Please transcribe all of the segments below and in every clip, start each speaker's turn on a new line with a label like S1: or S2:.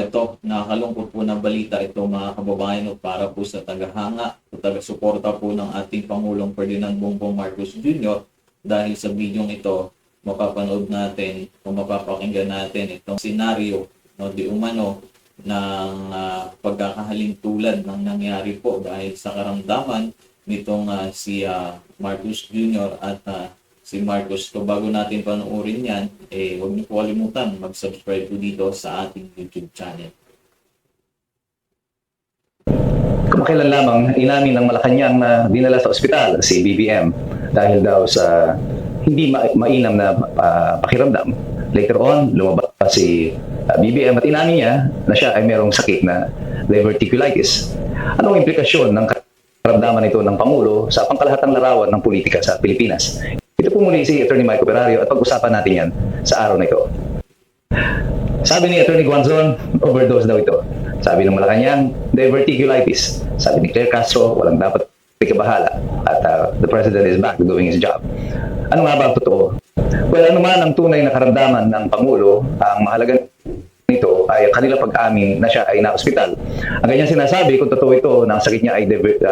S1: ito, nakakalungkot po na balita ito mga kababayan no, para po sa tagahanga o taga-suporta po ng ating Pangulong Ferdinand Bongbong Marcos Jr. Dahil sa bidyong ito, mapapanood natin o mapapakinggan natin itong senaryo no, di umano ng pagkakahaling tulad ng nangyari po dahil sa karamdaman nitong si Marcos Jr. at si Marcos. So bago natin panoorin yan, huwag niyo po kalimutan mag-subscribe po dito sa ating YouTube channel.
S2: Kumakailan lamang inamin ng Malacanang na dinala sa ospital si BBM dahil daw sa hindi mainam na pakiramdam. Later on, lumabas si BBM at inamin niya na siya ay merong sakit na diverticulitis. Anong implikasyon ng karamdaman ito ng Pangulo sa pangkalahatang larawan ng politika sa Pilipinas? Ito po muli si Atty. Mike Operario at pag-usapan natin yan sa araw na ito. Sabi ni Atty. Guanzon, overdose daw ito. Sabi ng Malacanang, diverticulitis. Sabi ni Claire Castro, walang dapat ikabahala at the President is back doing his job. Ano nga ba ang totoo? Well, ano man ang tunay na karamdaman ng Pangulo, ang mahalaga nito ay kanila pag-amin na siya ay na-hospital. Ang ganyang sinasabi, kung totoo ito na ang sakit niya ay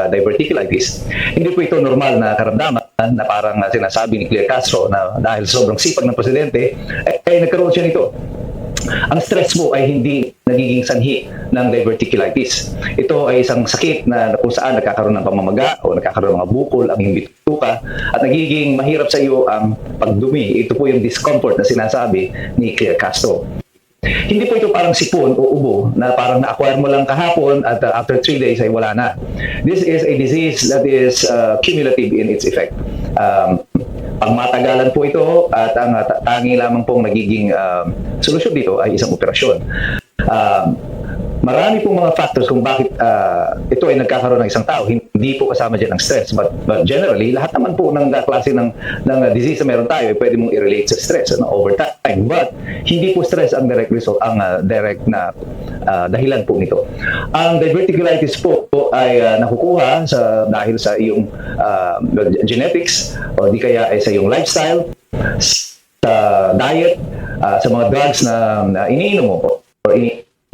S2: diverticulitis, hindi po ito normal na karamdaman na parang sinasabi ni Claire Castro na dahil sobrang sipag ng presidente, ay nagkaroon siya nito. Ang stress po ay hindi nagiging sanhi ng diverticulitis. Ito ay isang sakit na kung saan nagkakaroon ng pamamaga o nagkakaroon ng mga bukol ang iyong bituka at nagiging mahirap sa iyo ang pagdumi. Ito po yung discomfort na sinasabi ni Claire Castro. Hindi po ito parang sipon o ubo na parang na-acquire mo lang kahapon at after 3 days ay wala na. This is a disease that is cumulative in its effect. Pangmatagalan po ito at ang tangi lamang pong nagiging solusyon dito ay isang operasyon. Marami pong mga factors kung bakit ito ay nagkakaroon ng isang tao. Hindi po kasama dyan ang stress. But generally, lahat naman po ng klase ng disease na meron tayo, pwede mong i-relate sa stress over time. But hindi po stress ang direct result, ang direct na dahilan po nito. Ang diverticulitis po ay nakukuha dahil sa iyong genetics o di kaya ay sa iyong lifestyle, sa diet, sa mga drugs na iniinom mo o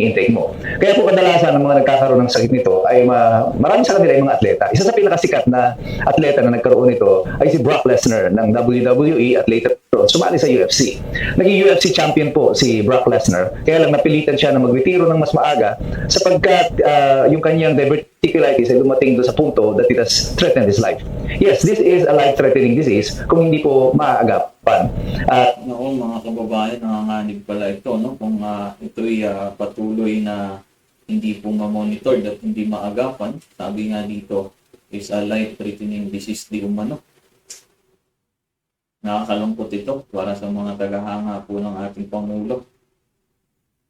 S2: intake mo. Kaya po kadalasan ng mga nagkakaroon ng sakit nito ay marami sa kanila ay mga atleta. Isa sa pinakasikat na atleta na nagkaroon nito ay si Brock Lesnar ng WWE at later sumali sa UFC. Naging UFC champion po si Brock Lesnar. Kaya lang napilitan siya na magretiro ng mas maaga sapagkat yung kanyang diverticulitis ay dumating doon sa punto that it has threatened his life. Yes, this is a life-threatening disease kung hindi po maaagapan.
S1: Noong mga kababayan, nanganganib pala ito, no? Kung ito'y patuloy na hindi po ma-monitor at hindi maagapan, sabi nga dito, is a life-threatening disease di umano. Nakakalungkot ito para sa mga tagahanga po ng ating Pangulo.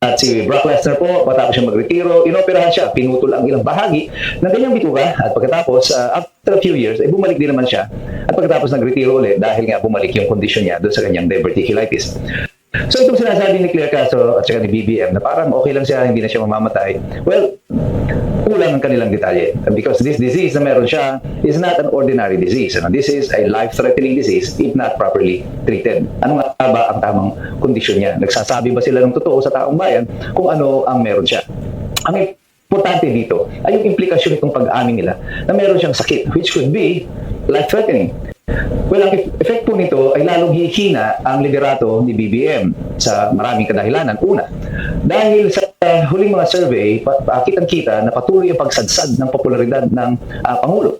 S2: At si Brock Lesnar po, matapos siya magretiro, inoperahan siya, pinutol ang ilang bahagi ng kanyang bituka at pagkatapos, after a few years, ay bumalik din naman siya. At pagkatapos nagretiro ulit dahil nga bumalik yung kondisyon niya doon sa kanyang diverticulitis. So itong sinasabi ni Claire Castro at saka ni BBM na parang okay lang siya, hindi na siya mamamatay. Well, kulang ang kanilang detalye. Because this disease na meron siya is not an ordinary disease. This is a life-threatening disease if not properly treated. Ano nga ba ang tamang kondisyon niya? Nagsasabi ba sila ng totoo sa taong bayan kung ano ang meron siya? Ang importante dito ay yung implikasyon itong pag-amin nila na meron siyang sakit, which could be life-threatening. Well, ang effect po nito ay lalong hihina ang liderato ni BBM sa maraming kadahilanan. Una, dahil sa huling mga survey, kitang-kita na patuloy ang pagsadsad ng popularidad ng Pangulo.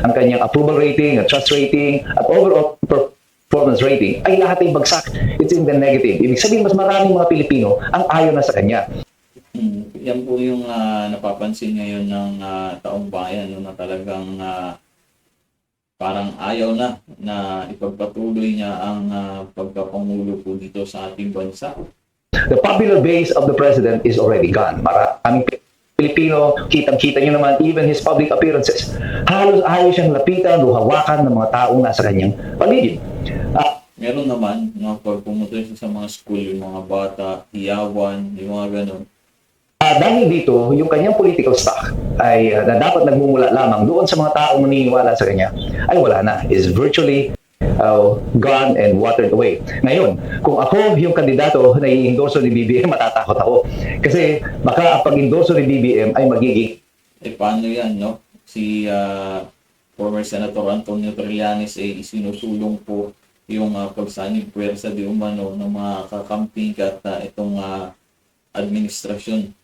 S2: Ang kanyang approval rating, trust rating, at overall performance rating ay lahat ay bagsak. It's in the negative. Ibig sabihin, mas maraming mga Pilipino ang ayaw na sa kanya.
S1: Yan po yung napapansin ngayon ng taong bayan, no, na talagang parang ayaw na ipagpatuloy niya ang pagkapangulo po dito sa ating bansa.
S2: The popular base of the president is already gone. Maraming Pilipino, kitang-kita nyo naman, even his public appearances. Halos ayaw siyang lapitan o hawakan ng mga taong nasa kanyang paligid.
S1: Meron naman, no, pag pumunta siya sa mga school, yung mga bata, hiyawan, yung mga ganun.
S2: Dahil dito, yung kanyang political stock ay na dapat nagmumula lamang doon sa mga taong naniniwala sa kanya ay wala na, is virtually gone and watered away. Ngayon, kung ako yung kandidato na i-endorso ni BBM, matatakot ako. Kasi baka ang pag-endorso ni BBM ay magiging
S1: Paano yan, no? Si former Senator Antonio Trillanes ay isinusulong po yung pagsanib puwersa di umano ng mga kakamping at itong administrasyon.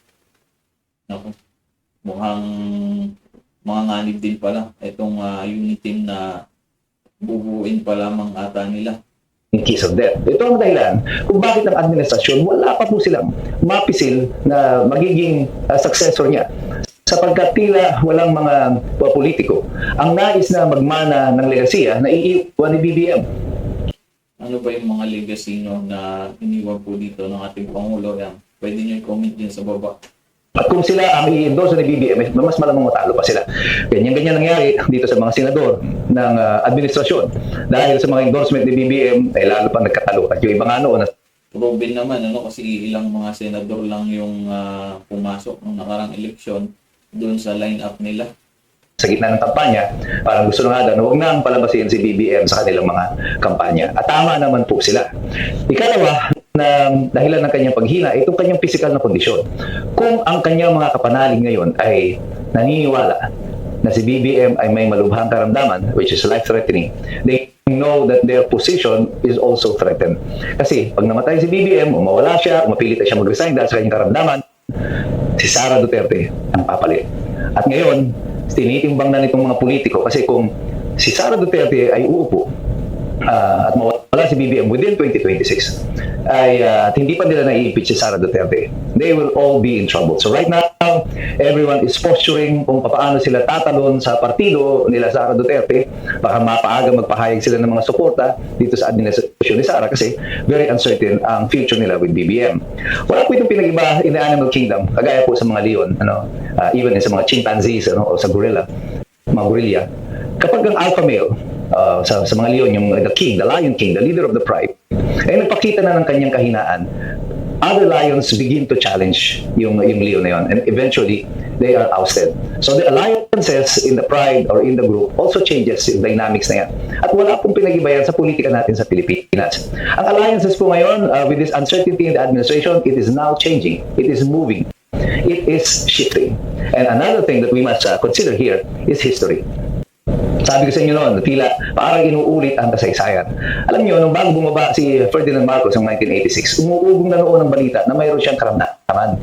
S1: Naku, mukhang mga nganib din pala itong unit team na bubuuin pa lamang ata nila.
S2: case of death. Ito ang dahilan kung bakit ang administrasyon wala pa po silang mapisil na magiging successor niya. Sapagkat tila walang mga politiko ang nais na magmana ng legasiya na iiwan ni BBM.
S1: Ano ba yung mga legacy no, na iniwan po dito ng ating Pangulo? Yan. Pwede nyo i-comment din sa baba.
S2: At kung sila ang i-endorse ni BBM, mas malamang matalo pa sila. Ganyan-ganyan nangyari dito sa mga senador ng administrasyon. Dahil sa mga endorsement ni BBM, ay lalo pa nagkatalo. At yung iba nga noon,
S1: Proven naman, ano, kasi ilang mga senador lang yung pumasok ng nakarang eleksyon doon sa line-up nila.
S2: sa gitna ng kampanya, parang gusto na nga daw na huwag nang palabasin si BBM sa kanilang mga kampanya. At tama naman po sila. Ikalawa, na dahilan ng kanyang paghina, itong kanyang physical na kondisyon. Kung ang kanyang mga kapanalig ngayon ay naniniwala na si BBM ay may malubhang karamdaman, which is life-threatening, they know that their position is also threatened. Kasi pag namatay si BBM, o mawala siya, o mapilit na siya mag-resign dahil sa kanyang karamdaman, si Sara Duterte ang papalit. At ngayon, tinitimbang na nitong mga politiko kasi kung si Sara Duterte ay uupo at mawala si BBM within 2026 ay at hindi pa nila na-impeach si Sara Duterte, they will all be in trouble. So right now, everyone is posturing kung paano sila tatalon sa partido nila Sara Duterte. Baka mapaaga magpahayag sila ng mga suporta dito sa administrasyon ni Sara kasi very uncertain ang future nila with BBM. Wala po itong pinag-iba in the animal kingdom, kagaya po sa mga leon, even sa mga chimpanzees o sa gorilla, mga gorilla. Kapag ang alpha male, sa mga leon, yung the king, the lion king, the leader of the tribe, ay nagpakita na ng kanyang kahinaan, other lions begin to challenge yung leon na yun, and eventually they are ousted. So the alliances in the pride or in the group also changes yung dynamics na yan. At wala pong pinag-iba yan sa politika natin sa Pilipinas. Ang alliances po ngayon, with this uncertainty in the administration, it is now changing. It is moving. It is shifting. And another thing that we must consider here is history. Sabi ko sa inyo noon, tila parang inuulit ang kasaysayan. Alam niyo, nung bago bumaba si Ferdinand Marcos noong 1986, umuugong na noon ang balita na mayroon siyang karamdaman.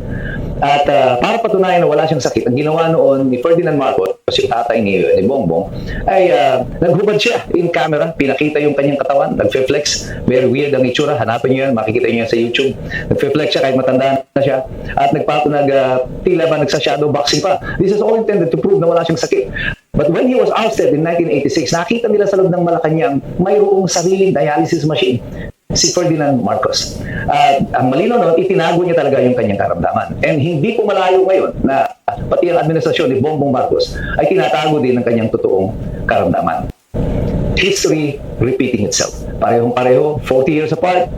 S2: At para patunayan na wala siyang sakit, ang ginawa noon ni Ferdinand Marcos, yung tatay ni Bongbong, ay naghubad siya in camera, pinakita yung kanyang katawan, nagfe-flex, very weird ang itsura, hanapin niyo yan, makikita niyo yan sa YouTube. Nagfe-flex siya kahit matanda na siya, at tila ba nagsa-shadow boxing pa. This is all intended to prove na wala siyang sakit. But when he was ousted in 1986, nakita nila sa loob ng Malacanang mayroong sariling dialysis machine, si Ferdinand Marcos. Ang malinaw noon, itinago niya talaga yung kanyang karamdaman. And hindi po malayo ngayon na pati ang administrasyon ni Bongbong Marcos ay tinatago din ng kanyang totoong karamdaman. History repeating itself. Parehong-pareho, 40 years apart.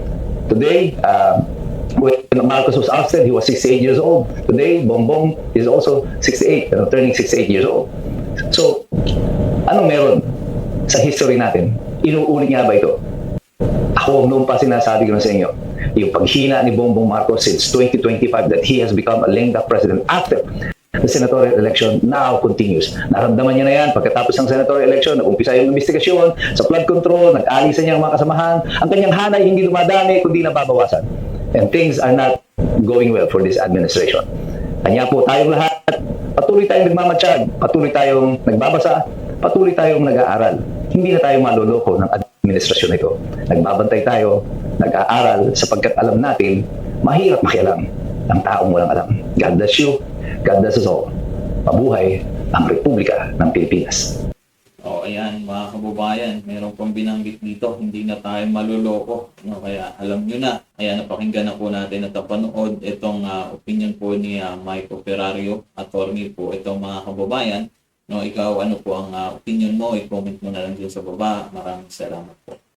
S2: Today, when Marcos was ousted, he was 68 years old. Today, Bongbong is also 68, turning 68 years old. So, anong meron sa history natin? Inuulit niya ba ito? Ako noon pa sinasabi ko sa inyo, yung paghina ni Bongbong Marcos since 2025 that he has become a lame duck president after the senatorial election now continues. Naramdaman niya na yan pagkatapos ng senatorial election, nag-umpisa yung investigasyon sa flood control, nag-alisa niya ang mga kasamahan, ang kanyang hanay hindi dumadami kundi nababawasan. And things are not going well for this administration. Kanya po tayong lahat, patuloy tayong nagmamatsyag, patuloy tayong nagbabasa, patuloy tayong nag-aaral. Hindi na tayo maloloko ng administrasyon ito. Nagbabantay tayo, nag-aaral sapagkat alam natin, mahirap makialam ng taong walang alam. God bless you. God bless us all. Mabuhay ang Republika ng Pilipinas.
S1: Ayan, mga kababayan, meron pang binanggit dito, hindi na tayo maluloko. Kaya alam nyo na. Ayan, napakinggan na po natin at napanood itong opinion po ni Mike Operario, attorney po itong mga kababayan. Ikaw, ano po ang opinion mo? I-comment mo na lang dyan sa baba. Maraming salamat po.